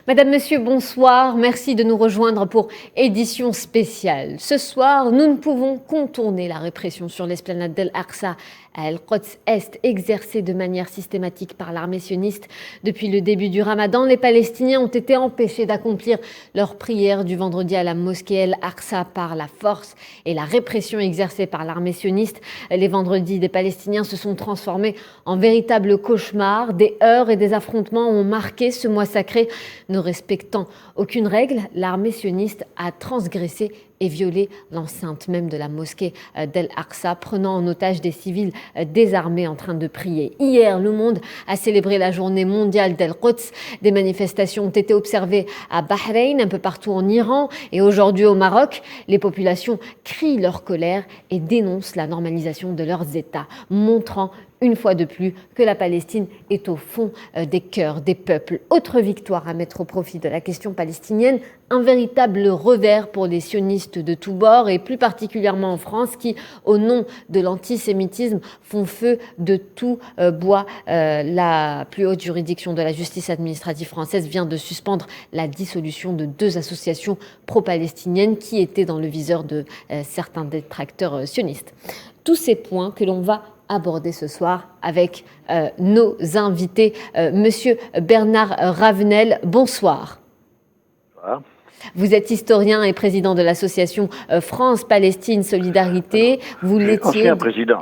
Madame, Monsieur, bonsoir. Merci de nous rejoindre pour édition spéciale. Ce soir, nous ne pouvons contourner la répression sur l'esplanade d'Al-Aqsa à Al-Quds Est, exercée de manière systématique par l'armée sioniste. Depuis le début du Ramadan, les Palestiniens ont été empêchés d'accomplir leur prière du vendredi à la mosquée Al-Aqsa par la force et la répression exercée par l'armée sioniste. Les vendredis des Palestiniens se sont transformés en véritables cauchemars. Des heurts et des affrontements ont marqué ce mois sacré. Ne respectant aucune règle, l'armée sioniste a transgressé et violé l'enceinte même de la mosquée d'Al-Aqsa, prenant en otage des civils désarmés en train de prier. Hier, le monde a célébré la journée mondiale d'Al-Quds. Des manifestations ont été observées à Bahreïn, un peu partout en Iran, et aujourd'hui au Maroc. Les populations crient leur colère et dénoncent la normalisation de leurs États, montrant une fois de plus que la Palestine est au fond des cœurs des peuples. Autre victoire à mettre au profit de la question palestinienne, un véritable revers pour les sionistes de tous bords et plus particulièrement en France qui, au nom de l'antisémitisme, font feu de tout bois. La plus haute juridiction de la justice administrative française vient de suspendre la dissolution de 2 associations pro-palestiniennes qui étaient dans le viseur de certains détracteurs sionistes. Tous ces points que l'on va aborder ce soir avec nos invités. Monsieur Bernard Ravenel, bonsoir. Bonsoir. Vous êtes historien et président de l'association France-Palestine Solidarité. Vous l'étiez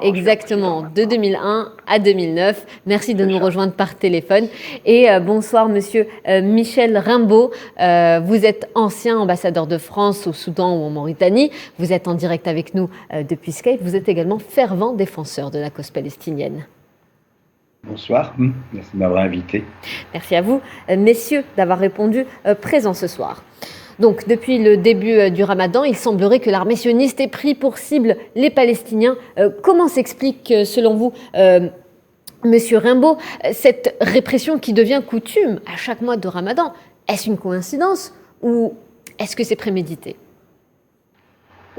exactement de 2001 à 2009. Merci de nous rejoindre par téléphone. Et bonsoir Monsieur Michel Rimbaud. Vous êtes ancien ambassadeur de France au Soudan ou en Mauritanie. Vous êtes en direct avec nous depuis Skype. Vous êtes également fervent défenseur de la cause palestinienne. Bonsoir, merci de m'avoir invité. Merci à vous, messieurs, d'avoir répondu présent ce soir. Donc, depuis le début du Ramadan, il semblerait que l'armée sioniste ait pris pour cible les Palestiniens. Comment s'explique, selon vous, Monsieur Rimbaud, cette répression qui devient coutume à chaque mois de Ramadan? Est-ce une coïncidence ou est-ce que c'est prémédité?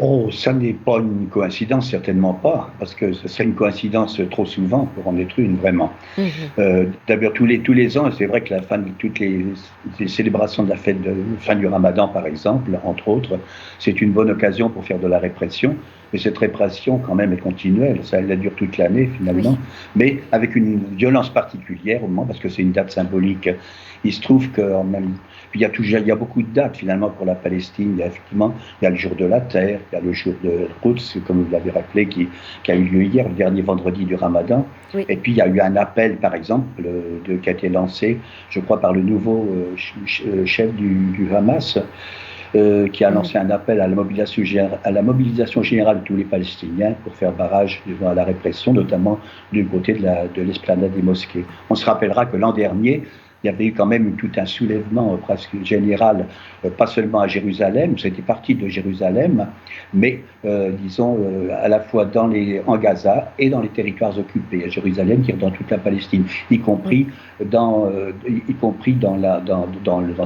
Oh, ça n'est pas une coïncidence, certainement pas, parce que ce serait une coïncidence trop souvent pour en être une, vraiment. D'abord, tous les ans, c'est vrai que la fin de toutes les célébrations de la fête de fin du Ramadan, par exemple, entre autres, c'est une bonne occasion pour faire de la répression. Mais cette répression, quand même, est continuelle. Ça, elle dure toute l'année, finalement. Oui. Mais avec une violence particulière, au moment, parce que c'est une date symbolique. Il se trouve que, même, il y a beaucoup de dates, finalement, pour la Palestine. Il y a le jour de la terre, il y a le jour de Quds, comme vous l'avez rappelé, qui a eu lieu hier, le dernier vendredi du Ramadan. Oui. Et puis, il y a eu un appel, par exemple, qui a été lancé, je crois, par le nouveau chef du Hamas, qui a lancé un appel à la mobilisation générale de tous les Palestiniens pour faire barrage à la répression, notamment du côté de l'esplanade des mosquées. On se rappellera que l'an dernier, il y avait eu quand même tout un soulèvement presque général, pas seulement à Jérusalem, c'était parti de Jérusalem, mais disons à la fois en Gaza et dans les territoires occupés, à Jérusalem, qui est dans toute la Palestine, y compris dans ce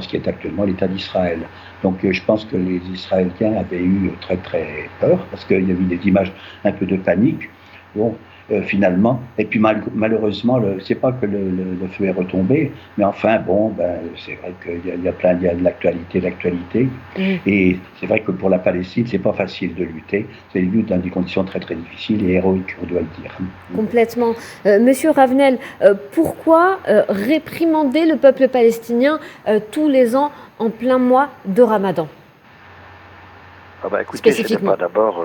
qui est actuellement l'État d'Israël. Donc je pense que les Israéliens avaient eu très très peur, parce qu'il y avait des images un peu de panique. Bon. Finalement, et puis malheureusement, c'est pas que le feu est retombé, mais enfin bon, c'est vrai qu'il y a de l'actualité, et c'est vrai que pour la Palestine, c'est pas facile de lutter, c'est lutte dans des conditions très très difficiles et héroïques, on doit le dire. Complètement. Monsieur Ravenel, pourquoi réprimander le peuple palestinien tous les ans en plein mois de Ramadan? Écoutez, ce n'est pas d'abord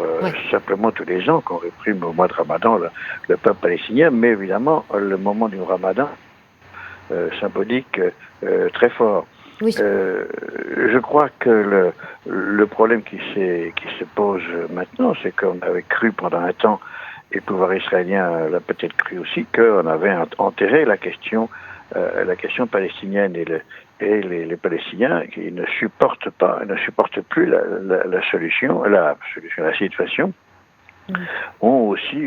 simplement tous les ans qu'on réprime au mois de Ramadan le peuple palestinien, mais évidemment le moment du Ramadan symbolique très fort. Oui. Je crois que le problème qui se pose maintenant, c'est qu'on avait cru pendant un temps, et le pouvoir israélien l'a peut-être cru aussi, qu'on avait enterré la question palestinienne et les Palestiniens qui ne supportent plus la situation, ont aussi,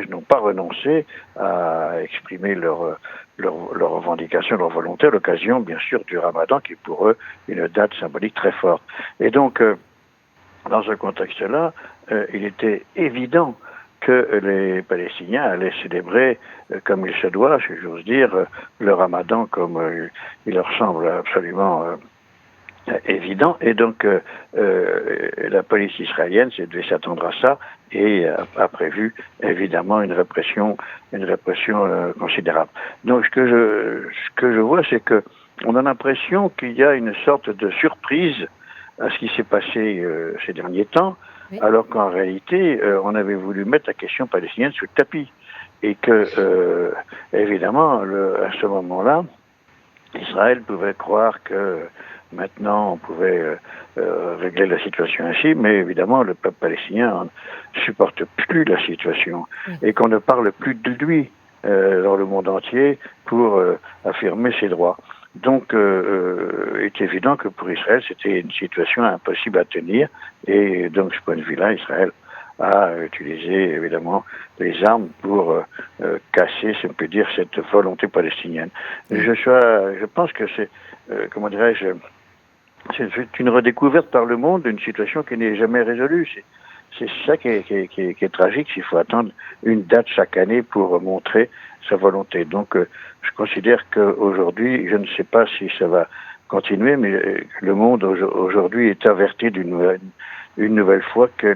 n'ont pas renoncé à exprimer leurs revendications, leurs volontés, à l'occasion, bien sûr, du Ramadan, qui est pour eux une date symbolique très forte. Et donc, dans ce contexte-là, il était évident que les Palestiniens allaient célébrer comme il se doit, si j'ose dire, le Ramadan comme il leur semble absolument évident. Et donc la police israélienne devait s'attendre à ça et a prévu évidemment une répression considérable. Donc ce que je vois, c'est que on a l'impression qu'il y a une sorte de surprise à ce qui s'est passé ces derniers temps, oui, alors qu'en réalité, on avait voulu mettre la question palestinienne sous le tapis. Et que, évidemment, à ce moment-là, Israël pouvait croire que maintenant on pouvait régler la situation ainsi, mais évidemment, le peuple palestinien ne supporte plus la situation, oui, et qu'on ne parle plus de lui dans le monde entier pour affirmer ses droits. Donc, il est évident que pour Israël, c'était une situation impossible à tenir. Et donc, de ce point de vue-là, Israël a utilisé, évidemment, les armes pour casser, si on peut dire, cette volonté palestinienne. Je pense que c'est, comment dirais-je, c'est une redécouverte par le monde d'une situation qui n'est jamais résolue. C'est ça qui est tragique, s'il faut attendre une date chaque année pour montrer sa volonté. Donc, je considère qu'aujourd'hui, je ne sais pas si ça va continuer, mais le monde aujourd'hui est averti une nouvelle fois que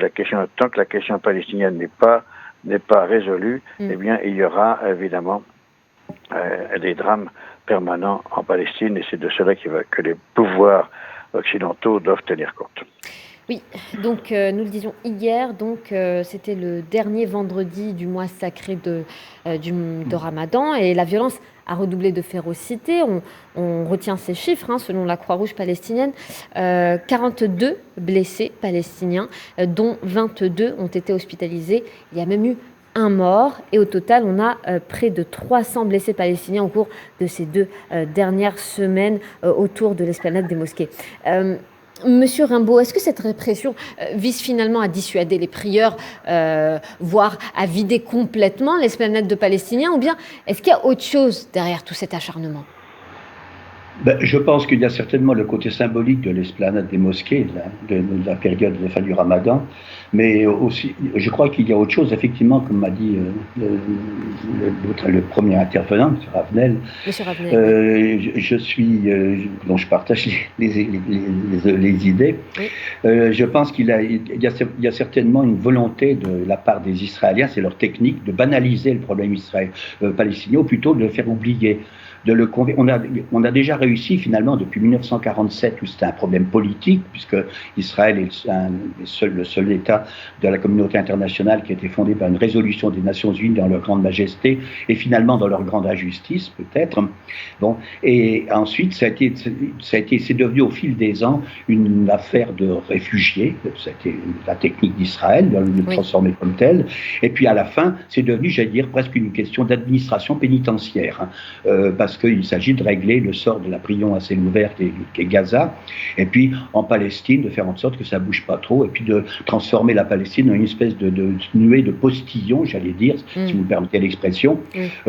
tant que la question palestinienne n'est pas résolue, eh bien, il y aura évidemment des drames permanents en Palestine, et c'est de cela que les pouvoirs occidentaux doivent tenir compte. Oui, donc nous le disions hier, donc c'était le dernier vendredi du mois sacré de Ramadan, et la violence a redoublé de férocité. On retient ces chiffres, selon la Croix-Rouge palestinienne, 42 blessés palestiniens, dont 22 ont été hospitalisés. Il y a même eu un mort, et au total, on a près de 300 blessés palestiniens au cours de ces 2 dernières semaines autour de l'esplanade des mosquées. Monsieur Rimbaud, est-ce que cette répression vise finalement à dissuader les prieurs, voire à vider complètement l'esplanade de Palestiniens, ou bien est-ce qu'il y a autre chose derrière tout cet acharnement ? Je pense qu'il y a certainement le côté symbolique de l'esplanade des mosquées, de la période du Ramadan, mais aussi, je crois qu'il y a autre chose, effectivement, comme m'a dit le premier intervenant, M. Ravenel. Dont je partage les idées. Oui. Je pense qu'il y a certainement une volonté de la part des Israéliens, c'est leur technique, de banaliser le problème palestinien, ou plutôt de le faire oublier. On a déjà réussi finalement depuis 1947, où c'était un problème politique, puisque Israël est le seul État de la communauté internationale qui a été fondé par une résolution des Nations Unies dans leur grande majesté, et finalement dans leur grande injustice peut-être. Bon, et ensuite c'est devenu au fil des ans une affaire de réfugiés. C'était la technique d'Israël de le transformer comme tel. Et puis à la fin, c'est devenu, j'allais dire, presque une question d'administration pénitentiaire, parce qu'il s'agit de régler le sort de la prison à ciel ouvert qui est Gaza, et puis en Palestine, de faire en sorte que ça bouge pas trop, et puis de transformer la Palestine en une espèce de nuée de postillons, j'allais dire, si vous me permettez l'expression,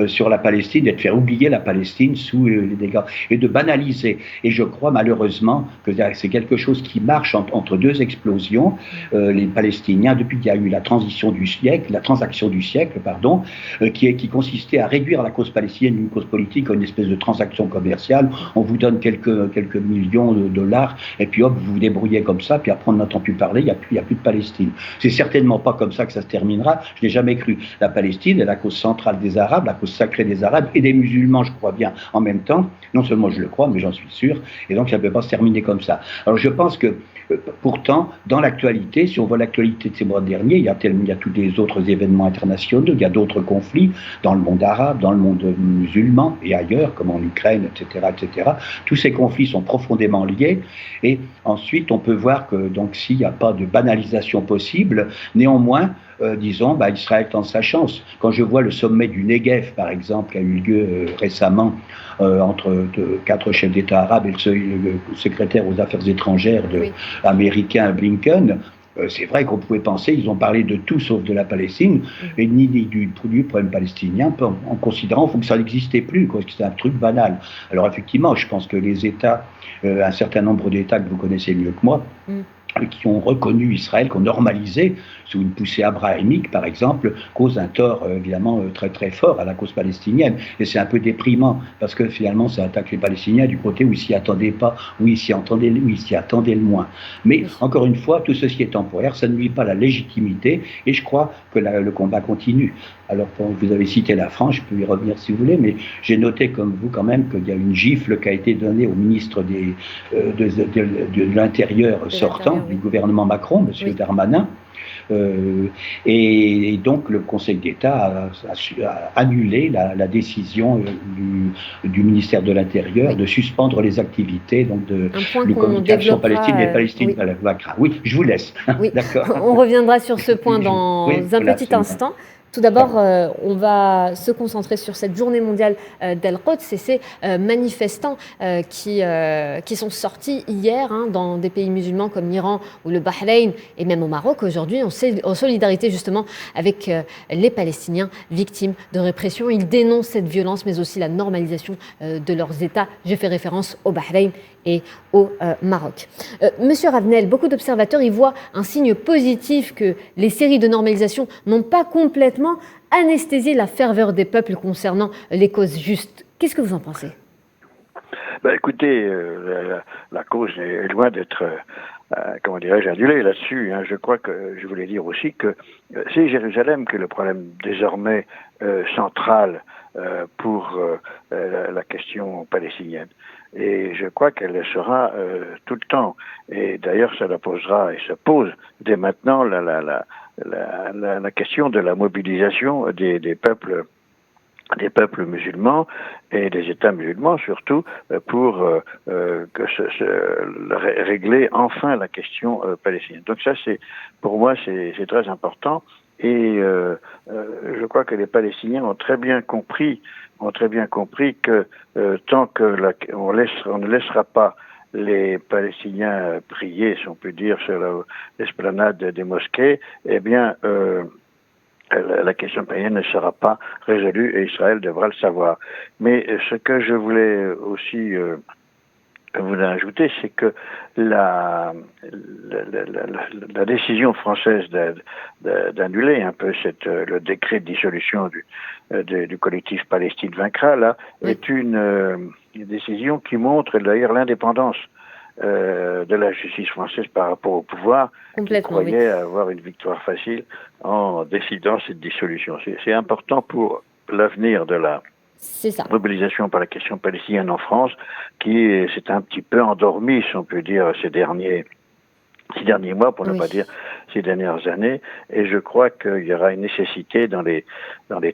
sur la Palestine, et de faire oublier la Palestine sous les dégâts, et de banaliser. Et je crois malheureusement que c'est quelque chose qui marche entre 2 explosions. Les Palestiniens, depuis qu'il y a eu la transaction du siècle, qui consistait à réduire la cause palestinienne d'une cause politique à une espèce de transaction commerciale. On vous donne quelques millions de dollars, et puis hop, vous vous débrouillez comme ça, puis après on n'entend plus parler, il n'y a plus de Palestine. C'est certainement pas comme ça que ça se terminera, je n'ai jamais cru. La Palestine est la cause centrale des Arabes, la cause sacrée des Arabes et des musulmans, je crois bien, en même temps. Non seulement je le crois, mais j'en suis sûr, et donc ça ne peut pas se terminer comme ça. Alors je pense que pourtant, dans l'actualité, si on voit l'actualité de ces mois derniers, il y a tous les autres événements internationaux, il y a d'autres conflits dans le monde arabe, dans le monde musulman et ailleurs, comme en Ukraine, etc., etc. Tous ces conflits sont profondément liés, et ensuite on peut voir que donc s'il n'y a pas de banalisation possible, néanmoins, disons, Israël tente sa chance. Quand je vois le sommet du Negev, par exemple, qui a eu lieu récemment entre 4 chefs d'État arabes et le secrétaire aux affaires étrangères américain Blinken, c'est vrai qu'on pouvait penser, ils ont parlé de tout sauf de la Palestine, et ni du problème palestinien, en considérant qu'il faut que ça n'existait plus, que c'est un truc banal. Alors effectivement, je pense que les États, un certain nombre d'États que vous connaissez mieux que moi, qui ont reconnu Israël, qui ont normalisé, sous une poussée abrahamique, par exemple, causent un tort, évidemment, très très fort à la cause palestinienne. Et c'est un peu déprimant, parce que finalement, ça attaque les Palestiniens du côté où ils s'y attendaient pas, où ils s'y attendaient le moins. Mais, encore une fois, tout ceci est temporaire, ça ne nuit pas à la légitimité, et je crois que le combat continue. Alors, vous avez cité la France, je peux y revenir si vous voulez, mais j'ai noté, comme vous, quand même, qu'il y a une gifle qui a été donnée au ministre de l'Intérieur sortant, du gouvernement Macron, M. Darmanin. Et donc le Conseil d'État a annulé la décision du ministère de l'Intérieur de suspendre les activités donc de l'Action Palestine et Palestine. Oui, je vous laisse. Oui. D'accord. On reviendra sur ce point dans un petit instant. Tout d'abord, on va se concentrer sur cette journée mondiale d'Al-Quds et ces manifestants qui sont sortis hier dans des pays musulmans comme l'Iran ou le Bahreïn et même au Maroc aujourd'hui en solidarité justement avec les Palestiniens victimes de répression. Ils dénoncent cette violence mais aussi la normalisation de leurs États. J'ai fait référence au Bahreïn et au Maroc. Monsieur Ravenel, beaucoup d'observateurs y voient un signe positif que les séries de normalisation n'ont pas complètement anesthésié la ferveur des peuples concernant les causes justes. Qu'est-ce que vous en pensez ? Écoutez, la cause est loin d'être, comment dirais-je, annulée là-dessus. Je crois que je voulais dire aussi que c'est Jérusalem qui est le problème désormais central pour la question palestinienne. Et je crois qu'elle le sera tout le temps. Et d'ailleurs, ça la posera et se pose dès maintenant la question de la mobilisation des peuples musulmans et des États musulmans surtout pour régler enfin la question palestinienne. Donc ça, pour moi, c'est très important. Et je crois que les Palestiniens ont très bien compris que tant que on ne laissera pas les Palestiniens prier, si on peut dire, sur l'esplanade des mosquées, eh bien, la question palestinienne ne sera pas résolue et Israël devra le savoir. Mais ce que je voulais aussi vous ajouter, c'est que la décision française d'annuler un peu le décret de dissolution du collectif Palestine vaincra là est une décision qui montre d'ailleurs l'indépendance de la justice française par rapport au pouvoir qui croyait avoir une victoire facile en décidant cette dissolution. C'est important pour l'avenir de la mobilisation par la question palestinienne en France, qui s'est un petit peu endormie, si on peut dire, ces derniers mois, pour ne pas dire ces dernières années. Et je crois qu'il y aura une nécessité dans les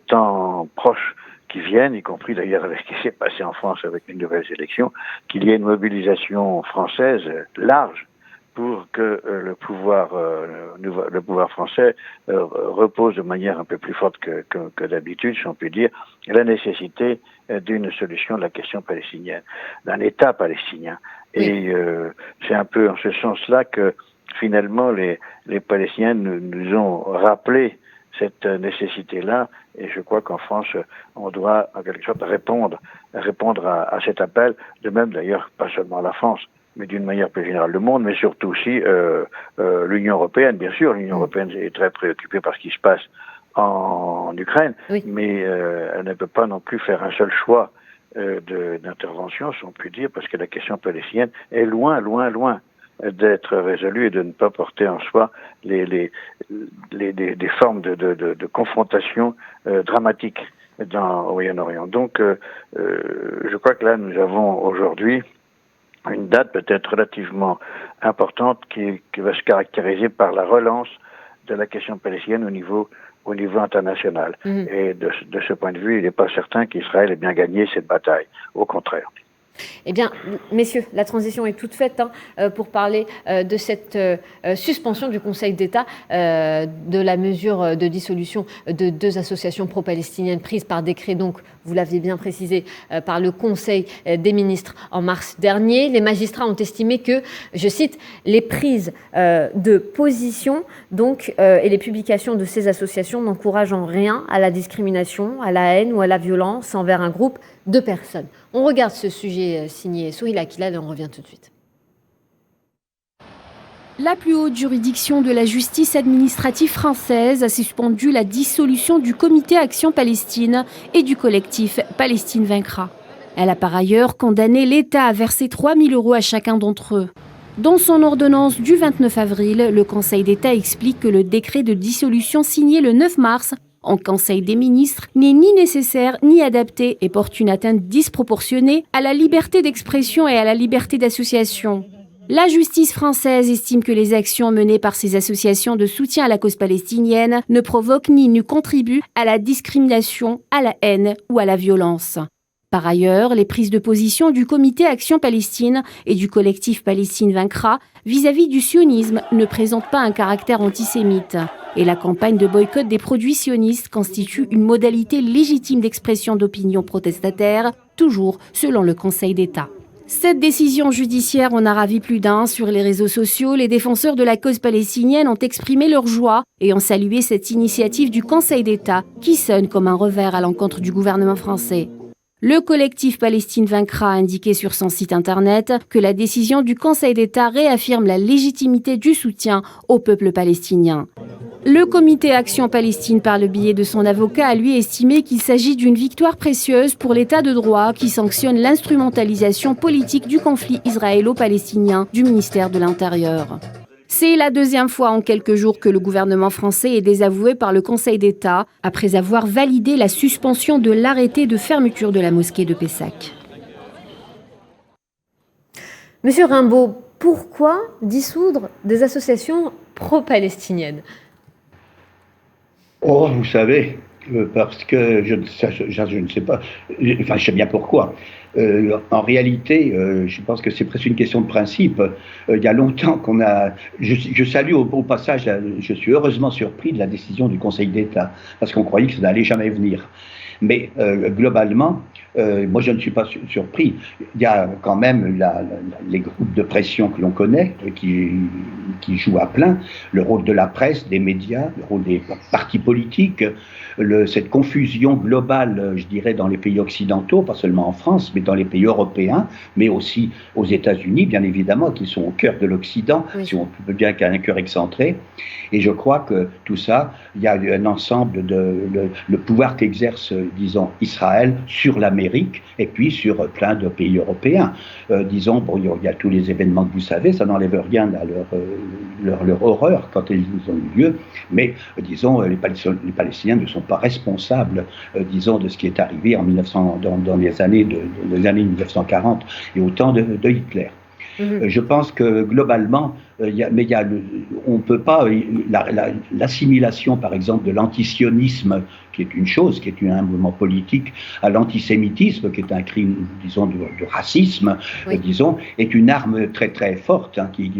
temps proches qui viennent, y compris d'ailleurs avec ce qui s'est passé en France avec les nouvelles élections, qu'il y ait une mobilisation française large pour que le pouvoir français repose de manière un peu plus forte que d'habitude, si on peut dire, la nécessité d'une solution de la question palestinienne, d'un État palestinien. Et c'est un peu en ce sens-là que finalement les Palestiniens nous ont rappelé cette nécessité-là, et je crois qu'en France, on doit en quelque sorte répondre à cet appel, de même d'ailleurs, pas seulement la France, mais d'une manière plus générale le monde, mais surtout aussi l'Union européenne. Bien sûr, l'Union européenne est très préoccupée par ce qui se passe en Ukraine, mais elle ne peut pas non plus faire un seul choix d'intervention, si on peut dire, parce que la question palestinienne est loin d'être résolue et de ne pas porter en soi des formes de confrontation dramatiques au Moyen-Orient. Donc, je crois que là, nous avons aujourd'hui une date peut-être relativement importante qui va se caractériser par la relance de la question palestinienne au niveau international. Et de ce point de vue, il n'est pas certain qu'Israël ait bien gagné cette bataille. Au contraire. Eh bien, messieurs, la transition est toute faite pour parler de cette suspension du Conseil d'État de la mesure de dissolution de 2 associations pro-palestiniennes prises par décret, donc, vous l'aviez bien précisé, par le Conseil des ministres en mars dernier. Les magistrats ont estimé que, je cite, les prises de position donc, et les publications de ces associations n'encouragent en rien à la discrimination, à la haine ou à la violence envers un groupe de personnes. On regarde ce sujet signé Souhila Akila et on revient tout de suite. La plus haute juridiction de la justice administrative française a suspendu la dissolution du Comité Action Palestine et du collectif Palestine Vaincra. Elle a par ailleurs condamné l'État à verser 3 000 € à chacun d'entre eux. Dans son ordonnance du 29 avril, le Conseil d'État explique que le décret de dissolution signé le 9 mars en Conseil des ministres n'est ni nécessaire ni adapté et porte une atteinte disproportionnée à la liberté d'expression et à la liberté d'association. La justice française estime que les actions menées par ces associations de soutien à la cause palestinienne ne provoquent ni ne contribuent à la discrimination, à la haine ou à la violence. Par ailleurs, les prises de position du Comité Action Palestine et du collectif Palestine Vaincra vis-à-vis du sionisme ne présentent pas un caractère antisémite. Et la campagne de boycott des produits sionistes constitue une modalité légitime d'expression d'opinion protestataire, toujours selon le Conseil d'État. Cette décision judiciaire en a ravi plus d'un. Sur les réseaux sociaux, les défenseurs de la cause palestinienne ont exprimé leur joie et ont salué cette initiative du Conseil d'État qui sonne comme un revers à l'encontre du gouvernement français. Le collectif Palestine Vaincra a indiqué sur son site internet que la décision du Conseil d'État réaffirme la légitimité du soutien au peuple palestinien. Le comité Action Palestine, par le biais de son avocat, a lui estimé qu'il s'agit d'une victoire précieuse pour l'État de droit qui sanctionne l'instrumentalisation politique du conflit israélo-palestinien du ministère de l'Intérieur. C'est la deuxième fois en quelques jours que le gouvernement français est désavoué par le Conseil d'État après avoir validé la suspension de l'arrêté de fermeture de la mosquée de Pessac. Monsieur Rimbaud, pourquoi dissoudre des associations pro-palestiniennes ? Oh, vous savez, parce que je ne sais pas, enfin je sais bien pourquoi. En réalité, je pense que c'est presque une question de principe. Il y a longtemps qu'on a... Je salue au passage, je suis heureusement surpris de la décision du Conseil d'État, parce qu'on croyait que ça n'allait jamais venir. Mais globalement, moi je ne suis pas surpris. Il y a quand même les groupes de pression que l'on connaît, qui jouent à plein, le rôle de la presse, des médias, le rôle des partis politiques, cette confusion globale, je dirais, dans les pays occidentaux, pas seulement en France, mais dans les pays européens, mais aussi aux États-Unis, bien évidemment, qui sont au cœur de l'Occident, oui. Si on peut bien qu'un cœur excentré. Et je crois que tout ça, il y a un ensemble le pouvoir qu'exerce, disons, Israël sur l'Amérique et puis sur plein de pays européens. Disons, bon, il y a tous les événements que vous savez, ça n'enlève rien à leur horreur quand ils ont eu lieu, mais disons, les Palestiniens ne sont pas responsables, disons, de ce qui est arrivé dans les années 1940 et au temps de Hitler. Je pense que globalement, on ne peut pas, l'assimilation par exemple de l'antisionisme, qui est une chose, qui est un mouvement politique, à l'antisémitisme, qui est un crime, disons, de racisme, oui. Disons, est une arme très très forte, hein, qui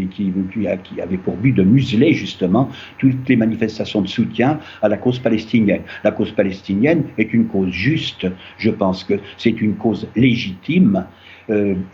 avait pour but de museler justement toutes les manifestations de soutien à la cause palestinienne. La cause palestinienne est une cause juste, je pense que c'est une cause légitime.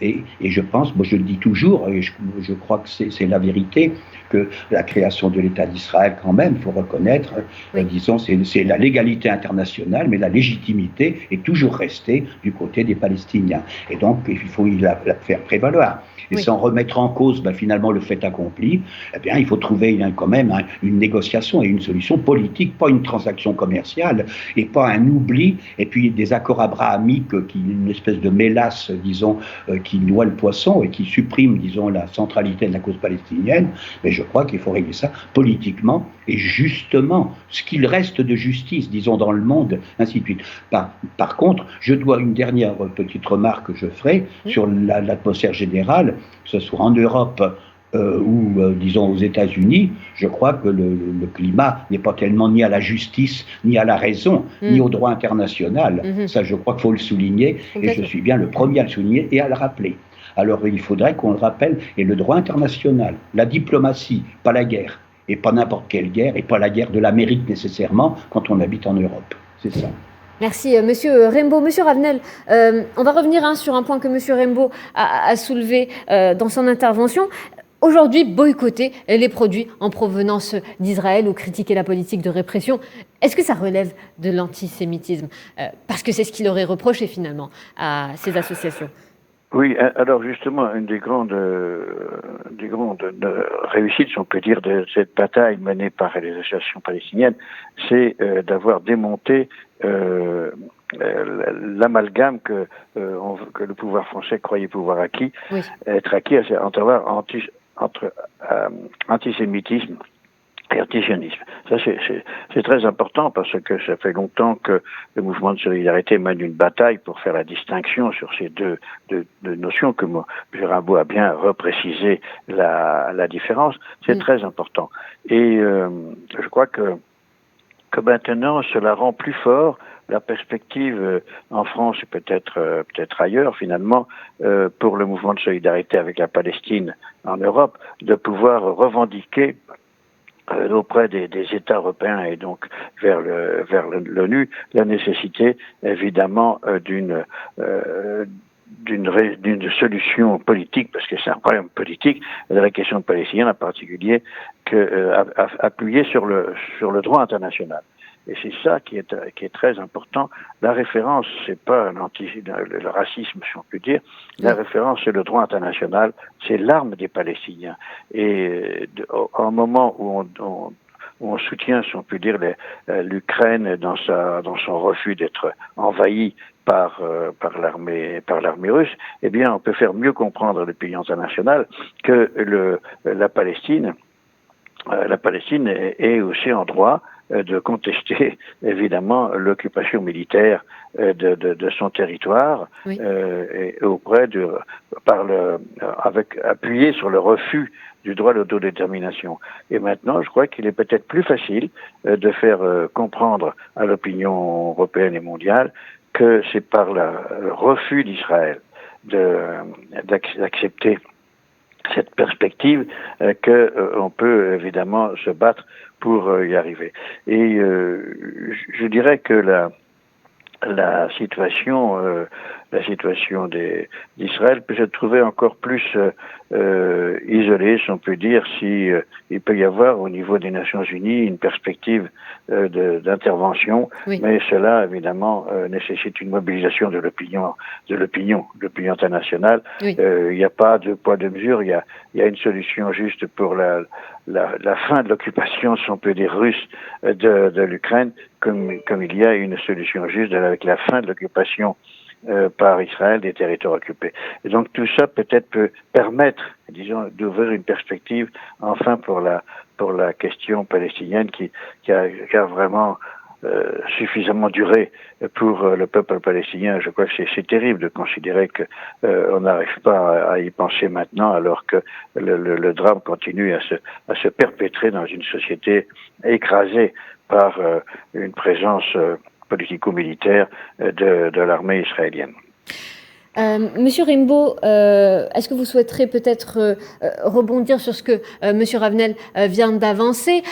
Et je pense, moi je le dis toujours, et je crois que c'est la vérité, que la création de l'État d'Israël, quand même, il faut reconnaître, oui. Disons, c'est la légalité internationale, mais la légitimité est toujours restée du côté des Palestiniens. Et donc, il faut la faire prévaloir. Et oui. Sans remettre en cause finalement le fait accompli, eh bien, il faut trouver quand même une négociation et une solution politique, pas une transaction commerciale, et pas un oubli, et puis des accords abrahamiques, une espèce de mélasse, disons, qui noie le poisson et qui supprime, disons, la centralité de la cause palestinienne. Mais je crois qu'il faut régler ça politiquement et justement, ce qu'il reste de justice, disons, dans le monde, ainsi de suite. Par contre, je dois une dernière petite remarque que je ferai sur l'atmosphère générale, que ce soit en Europe ou, disons, aux États-Unis. Je crois que le climat n'est pas tellement ni à la justice, ni à la raison, ni au droit international. Ça, je crois qu'il faut le souligner, et je suis bien le premier à le souligner et à le rappeler. Alors, il faudrait qu'on le rappelle, et le droit international, la diplomatie, pas la guerre, et pas n'importe quelle guerre, et pas la guerre de l'Amérique nécessairement, quand on habite en Europe. C'est ça. Merci, Monsieur Rimbaud. Monsieur Ravenel, on va revenir sur un point que Monsieur Rimbaud a soulevé dans son intervention. Aujourd'hui, boycotter les produits en provenance d'Israël ou critiquer la politique de répression, est-ce que ça relève de l'antisémitisme ? Parce que c'est ce qu'il aurait reproché finalement à ces associations. Oui, alors justement, une des grandes réussites, si on peut dire, de cette bataille menée par les associations palestiniennes, c'est d'avoir démonté l'amalgame que le pouvoir français croyait pouvoir être acquis, entre antisémitisme et antisionisme. Ça, c'est très important parce que ça fait longtemps que le mouvement de solidarité mène une bataille pour faire la distinction sur ces deux notions que M. Rimbaud a bien reprécisé la différence. C'est très important. Et je crois que maintenant, cela rend plus fort la perspective en France et peut-être ailleurs finalement pour le mouvement de solidarité avec la Palestine en Europe de pouvoir revendiquer auprès des États européens et donc vers l'ONU la nécessité évidemment d'une solution politique, parce que c'est un problème politique de la question palestinienne en particulier, appuyée sur le droit international. Et c'est ça qui est très important. La référence, c'est pas le racisme, si on peut dire. La référence, c'est le droit international. C'est l'arme des Palestiniens. Et au moment où on soutient, si on peut dire, l'Ukraine dans son refus d'être envahie par l'armée russe, eh bien, on peut faire mieux comprendre l'opinion internationale que la Palestine est aussi en droit de contester évidemment l'occupation militaire de son territoire, et appuyé sur le refus du droit d'autodétermination. Et maintenant, je crois qu'il est peut-être plus facile de faire comprendre à l'opinion européenne et mondiale que c'est par le refus d'Israël d'accepter cette perspective qu'on peut évidemment se battre pour y arriver. Et je dirais que la situation d'Israël peut se trouver encore plus isolée, si on peut dire, si il peut y avoir au niveau des Nations Unies une perspective d'intervention, mais cela évidemment nécessite une mobilisation de l'opinion internationale. Il n'y a pas de poids de mesure, il y a une solution juste pour la fin de l'occupation, si on peut dire, russe de l'Ukraine, comme il y a une solution juste avec la fin de l'occupation par Israël des territoires occupés. Et donc tout ça peut-être peut permettre, disons, d'ouvrir une perspective enfin pour la question palestinienne qui a vraiment suffisamment duré pour le peuple palestinien. Je crois que c'est terrible de considérer que on n'arrive pas à y penser maintenant, alors que le drame continue à se perpétrer dans une société écrasée par une présence politico-militaire de l'armée israélienne. Monsieur Rimbaud, est-ce que vous souhaiterez peut-être rebondir sur ce que Monsieur Ravenel vient d'avancer,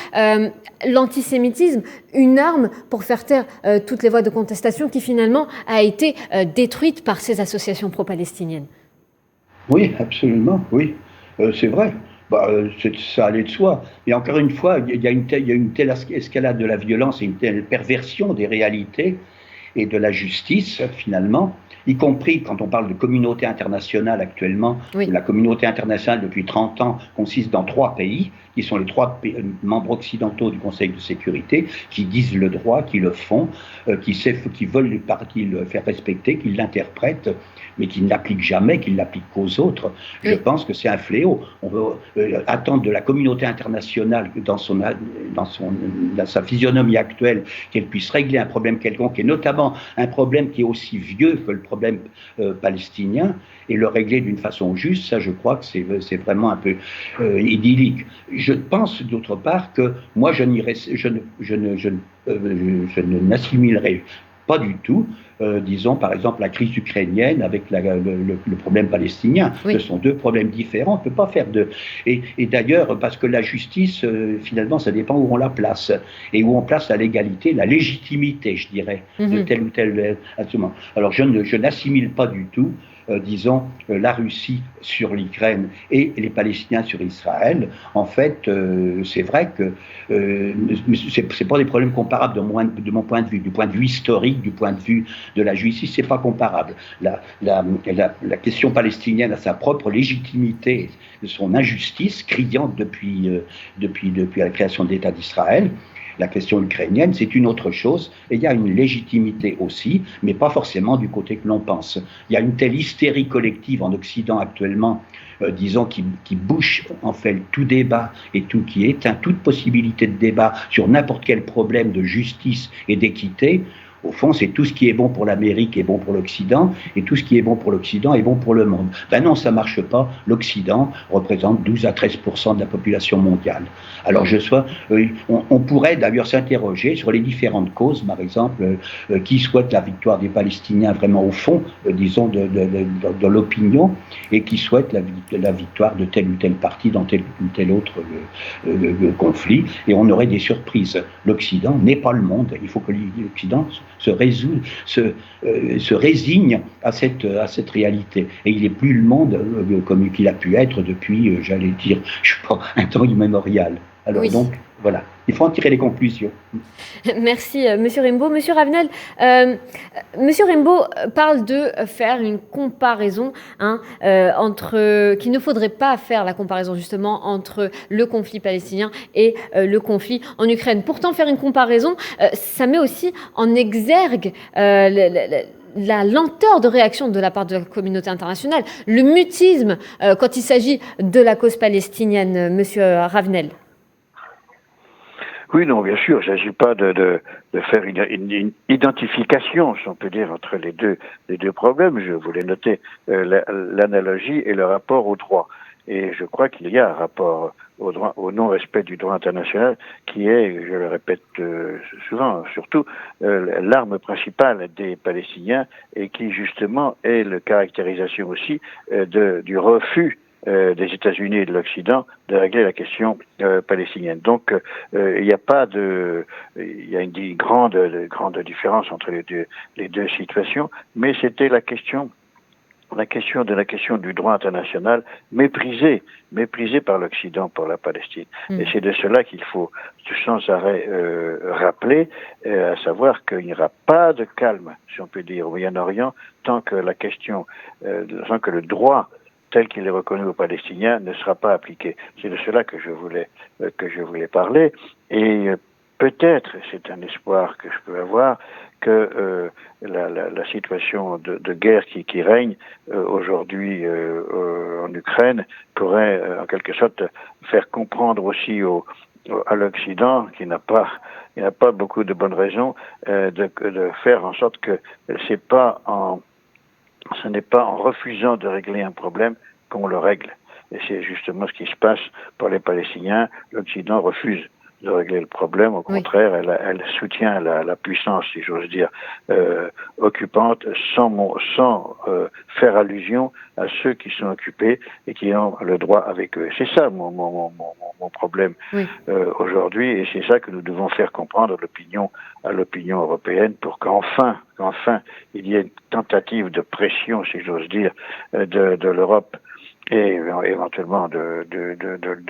l'antisémitisme, une arme pour faire taire toutes les voix de contestation qui finalement a été détruite par ces associations pro-palestiniennes? Oui, absolument, oui, c'est vrai. Ça allait de soi. Et encore une fois, il y a une telle escalade de la violence et une telle perversion des réalités et de la justice, finalement, y compris quand on parle de communauté internationale actuellement. La communauté internationale, depuis 30 ans, consiste dans 3 pays, qui sont les 3 membres occidentaux du Conseil de sécurité, qui disent le droit, qui le font, qui veulent le faire respecter, qui l'interprètent, mais qui ne l'appliquent jamais, qui ne l'appliquent qu'aux autres. Je pense que c'est un fléau. On veut attendre de la communauté internationale, dans sa physionomie actuelle, qu'elle puisse régler un problème quelconque, et notamment un problème qui est aussi vieux que le problème palestinien, et le régler d'une façon juste. Ça, je crois que c'est vraiment un peu idyllique. Je pense d'autre part que moi, je n'assimilerai pas du tout, disons par exemple la crise ukrainienne avec le problème palestinien. Ce sont 2 problèmes différents. On ne peut pas faire et d'ailleurs, parce que la justice, finalement, ça dépend où on la place et où on place la légalité, la légitimité, je dirais, de tel ou tel instrument. Alors je n'assimile pas du tout disons, la Russie sur l'Ukraine et les Palestiniens sur Israël, en fait, c'est vrai que c'est pas des problèmes comparables de mon point de vue, du point de vue historique, du point de vue de la justice, c'est pas comparable. La question palestinienne a sa propre légitimité, son injustice criante depuis la création de l'État d'Israël. La question ukrainienne, c'est une autre chose, et il y a une légitimité aussi, mais pas forcément du côté que l'on pense. Il y a une telle hystérie collective en Occident actuellement, disons, qui bouche en fait tout débat et qui éteint toute possibilité de débat sur n'importe quel problème de justice et d'équité. Au fond, c'est tout ce qui est bon pour l'Amérique est bon pour l'Occident, et tout ce qui est bon pour l'Occident est bon pour le monde. Ben non, ça marche pas. L'Occident représente 12 à 13% de la population mondiale. Alors, on pourrait d'ailleurs s'interroger sur les différentes causes, par exemple, qui souhaite la victoire des Palestiniens vraiment au fond, disons, de l'opinion, et qui souhaite la victoire de telle ou telle partie dans tel ou tel autre conflit, et on aurait des surprises. L'Occident n'est pas le monde. Il faut que l'Occident se résigne à cette réalité. Et il n'est plus le monde comme il a pu être depuis, j'allais dire, je sais pas, un temps immémorial. Alors oui. Donc, voilà. Il faut en tirer les conclusions. Merci, Monsieur Rimbaud. Monsieur Ravenel, Monsieur Rimbaud parle de faire une comparaison qu'il ne faudrait pas faire la comparaison justement entre le conflit palestinien et le conflit en Ukraine. Pourtant, faire une comparaison, ça met aussi en exergue la lenteur de réaction de la part de la communauté internationale, le mutisme quand il s'agit de la cause palestinienne, Monsieur Ravenel. Oui, non, bien sûr, il ne s'agit pas de faire une identification, si on peut dire, entre les deux problèmes. Je voulais noter l'analogie et le rapport au droit. Et je crois qu'il y a un rapport au non-respect du droit international qui est, je le répète souvent, surtout l'arme principale des Palestiniens et qui justement est la caractérisation aussi du refus des États-Unis et de l'Occident de régler la question palestinienne. Donc, il y a une grande différence entre les deux situations, mais c'était la question du droit international méprisée par l'Occident pour la Palestine. Et c'est de cela qu'il faut sans arrêt rappeler, à savoir qu'il n'y aura pas de calme, si on peut dire, au Moyen-Orient, tant que le droit tel qu'il est reconnu aux Palestiniens ne sera pas appliqué. C'est de cela que je voulais parler. Et peut-être, c'est un espoir que je peux avoir, que la situation de guerre qui règne aujourd'hui en Ukraine pourrait en quelque sorte faire comprendre aussi à l'Occident, qui n'a pas beaucoup de bonnes raisons, de faire en sorte que ce n'est pas en refusant de régler un problème qu'on le règle. Et c'est justement ce qui se passe pour les Palestiniens. L'Occident refuse de régler le problème. Au contraire, elle soutient la puissance, si j'ose dire, occupante, sans faire allusion à ceux qui sont occupés et qui ont le droit avec eux. C'est ça mon problème aujourd'hui, et c'est ça que nous devons faire comprendre à l'opinion européenne pour qu'enfin il y ait une tentative de pression, si j'ose dire, de l'Europe et éventuellement de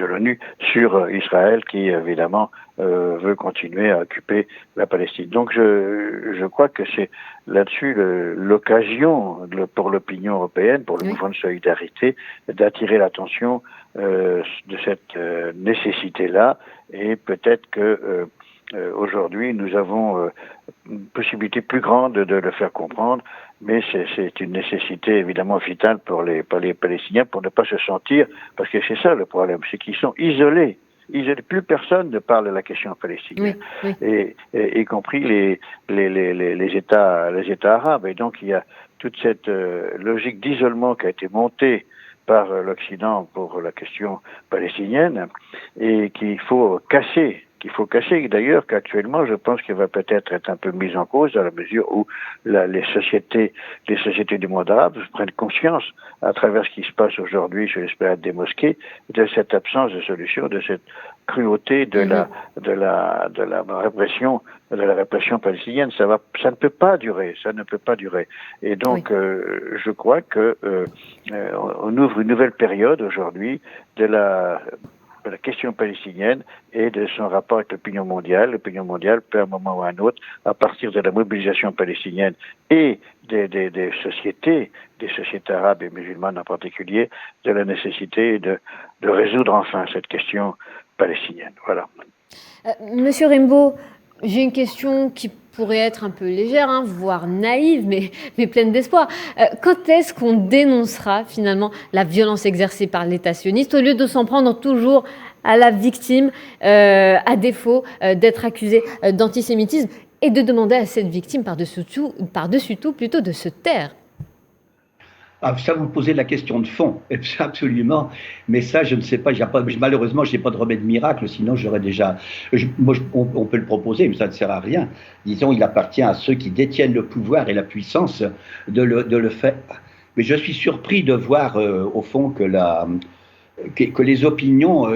l'ONU sur Israël, qui évidemment veut continuer à occuper la Palestine. Donc je crois que c'est là-dessus l'occasion pour l'opinion européenne, pour le mouvement de solidarité, d'attirer l'attention de cette nécessité-là, et peut-être que aujourd'hui nous avons une possibilité plus grande de le faire comprendre. Mais c'est une nécessité évidemment vitale pour les Palestiniens pour ne pas se sentir, parce que c'est ça le problème, c'est qu'ils sont isolés. Plus personne ne parle de la question palestinienne, et y compris les États arabes. Et donc il y a toute cette logique d'isolement qui a été montée par l'Occident pour la question palestinienne, et qu'il faut casser qu'il faut casser. D'ailleurs, qu'actuellement, je pense qu'il va peut-être être un peu mise en cause dans la mesure où les sociétés du monde arabe prennent conscience, à travers ce qui se passe aujourd'hui sur l'esplanade des mosquées, de cette absence de solution, de cette cruauté de la répression palestinienne. Ça ne peut pas durer. Et donc, je crois que on ouvre une nouvelle période aujourd'hui de la question palestinienne et de son rapport avec l'opinion mondiale. L'opinion mondiale peut, à un moment ou à un autre, à partir de la mobilisation palestinienne et des sociétés arabes et musulmanes en particulier, de la nécessité de résoudre enfin cette question palestinienne. Voilà. Monsieur Raimbault, j'ai une question qui pourrait être un peu légère, voire naïve, mais pleine d'espoir. Quand est-ce qu'on dénoncera finalement la violence exercée par l'État sioniste au lieu de s'en prendre toujours à la victime, à défaut d'être accusé d'antisémitisme, et de demander à cette victime par-dessus tout plutôt de se taire? Ça, vous posez la question de fond, absolument. Mais ça, je ne sais pas. Malheureusement, je n'ai pas de remède miracle, sinon j'aurais déjà. On peut le proposer, mais ça ne sert à rien. Disons, il appartient à ceux qui détiennent le pouvoir et la puissance de le faire. Mais je suis surpris de voir, au fond, que les opinions,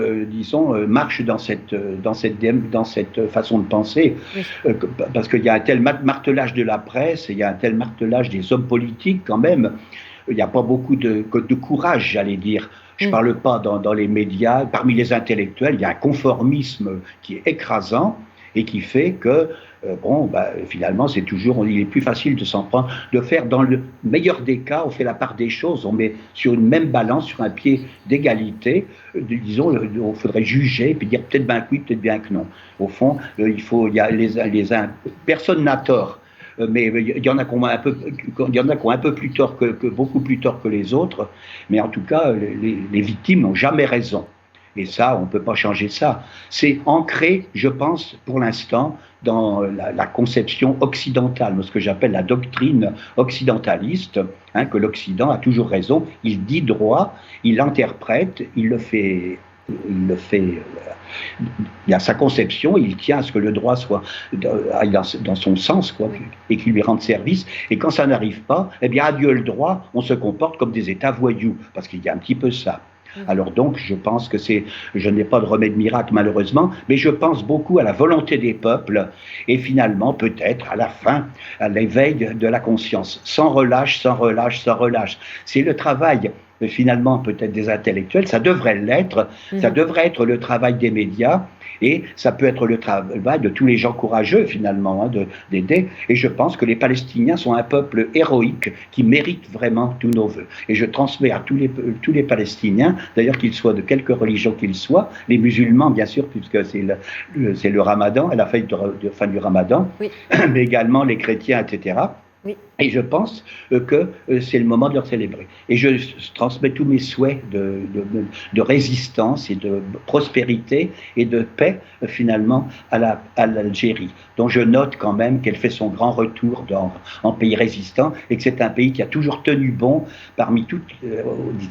marchent dans cette façon de penser, parce qu'il y a un tel martelage de la presse, il y a un tel martelage des hommes politiques quand même. Il n'y a pas beaucoup de courage, j'allais dire. Je ne parle pas dans les médias. Parmi les intellectuels, il y a un conformisme qui est écrasant et qui fait que, finalement, il est plus facile de s'en prendre, de faire, dans le meilleur des cas, on fait la part des choses, on met sur une même balance, sur un pied d'égalité, on faudrait juger et puis dire peut-être bien que oui, peut-être bien que non. Au fond, personne n'a tort. Mais il y en a qui ont un peu plus tort beaucoup plus tort que les autres. Mais en tout cas, les victimes n'ont jamais raison. Et ça, on ne peut pas changer ça. C'est ancré, je pense, pour l'instant, dans la conception occidentale, ce que j'appelle la doctrine occidentaliste, que l'Occident a toujours raison. Il dit droit, il l'interprète, il a sa conception, il tient à ce que le droit aille dans son sens, et qu'il lui rende service. Et quand ça n'arrive pas, adieu le droit, on se comporte comme des États voyous, parce qu'il y a un petit peu ça. Alors donc, je pense que je n'ai pas de remède miracle malheureusement, mais je pense beaucoup à la volonté des peuples et finalement peut-être à la fin, à l'éveil de la conscience, sans relâche. C'est le travail finalement peut-être des intellectuels, ça devrait l'être, ça devrait être le travail des médias, et ça peut être le travail de tous les gens courageux finalement, d'aider. Et je pense que les Palestiniens sont un peuple héroïque qui mérite vraiment tous nos vœux. Et je transmets à tous les Palestiniens, d'ailleurs qu'ils soient de quelque religion qu'ils soient, les musulmans bien sûr, puisque c'est le Ramadan, à la fin du Ramadan, mais également les chrétiens, etc. Oui. Et je pense que c'est le moment de leur célébrer. Et je transmets tous mes souhaits de résistance et de prospérité et de paix, finalement, à l'Algérie, dont je note quand même qu'elle fait son grand retour en pays résistant et que c'est un pays qui a toujours tenu bon parmi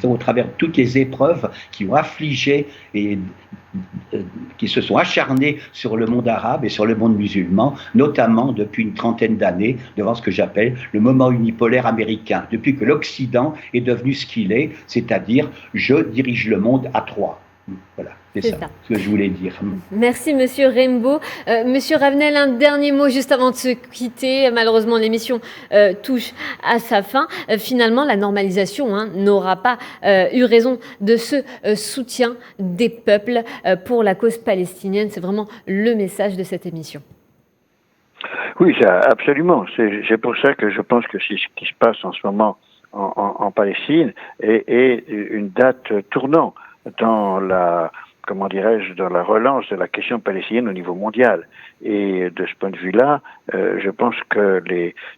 au travers de toutes les épreuves qui ont affligé et qui se sont acharnés sur le monde arabe et sur le monde musulman, notamment depuis une trentaine d'années, devant ce que j'appelle le moment unipolaire américain, depuis que l'Occident est devenu ce qu'il est, c'est-à-dire je dirige le monde à trois. Voilà, c'est ça ce que je voulais dire. Merci Monsieur Raimbault. Monsieur Ravenel, un dernier mot juste avant de se quitter. Malheureusement, l'émission touche à sa fin. Finalement, la normalisation n'aura pas eu raison de ce soutien des peuples pour la cause palestinienne. C'est vraiment le message de cette émission. Oui, absolument. C'est pour ça que je pense que c'est ce qui se passe en ce moment en Palestine est une date tournant dans la relance de la question palestinienne au niveau mondial. Et de ce point de vue-là, je pense que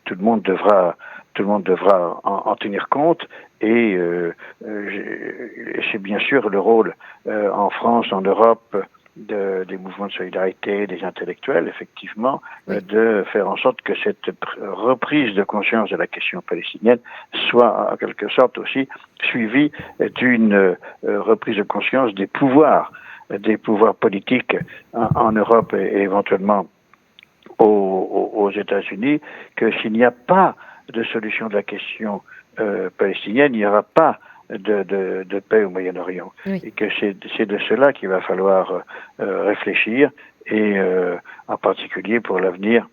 tout le monde devra en tenir compte. Et c'est bien sûr le rôle en France, en Europe, des mouvements de solidarité, des intellectuels, effectivement, de faire en sorte que cette reprise de conscience de la question palestinienne soit en quelque sorte aussi suivie d'une reprise de conscience des pouvoirs des pouvoirs politiques en Europe et éventuellement aux États-Unis, que s'il n'y a pas de solution de la question palestinienne, il n'y aura pas de paix au Moyen-Orient. Oui. Et que c'est de cela qu'il va falloir réfléchir, et en particulier pour l'avenir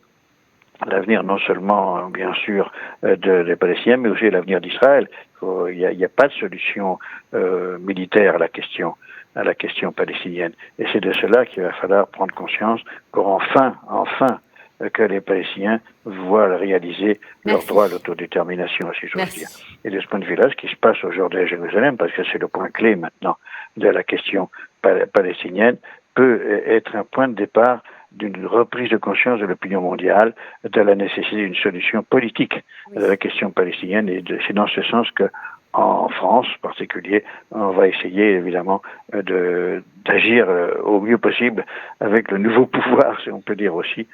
non seulement, bien sûr, des Palestiniens, mais aussi l'avenir d'Israël. Il n'y a pas de solution militaire à la question palestinienne. Et c'est de cela qu'il va falloir prendre conscience pour enfin que les Palestiniens voient réaliser leur droit à l'autodétermination, si j'ose dire. Et de ce point de vue-là, ce qui se passe aujourd'hui à Jérusalem, parce que c'est le point clé maintenant de la question palestinienne, peut être un point de départ d'une reprise de conscience de l'opinion mondiale de la nécessité d'une solution politique de la question palestinienne. Et c'est dans ce sens que, en France en particulier, on va essayer évidemment d'agir au mieux possible avec le nouveau pouvoir, si on peut dire aussi,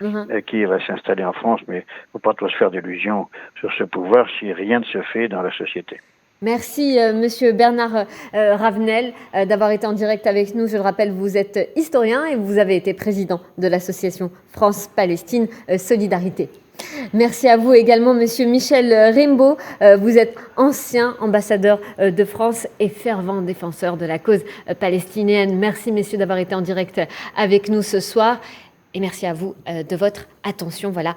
qui va s'installer en France. Mais il ne faut pas trop se faire d'illusions sur ce pouvoir si rien ne se fait dans la société. Merci Monsieur Bernard Ravenel d'avoir été en direct avec nous. Je le rappelle, vous êtes historien et vous avez été président de l'association France-Palestine Solidarité. Merci à vous également, Monsieur Michel Rimbaud. Vous êtes ancien ambassadeur de France et fervent défenseur de la cause palestinienne. Merci, messieurs, d'avoir été en direct avec nous ce soir. Et merci à vous de votre attention. Voilà,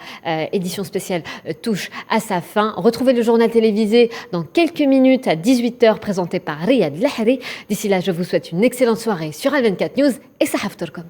édition spéciale touche à sa fin. Retrouvez le journal télévisé dans quelques minutes à 18h, présenté par Riyad Lahri. D'ici là, je vous souhaite une excellente soirée sur Al24 News et Sahaf Turkom.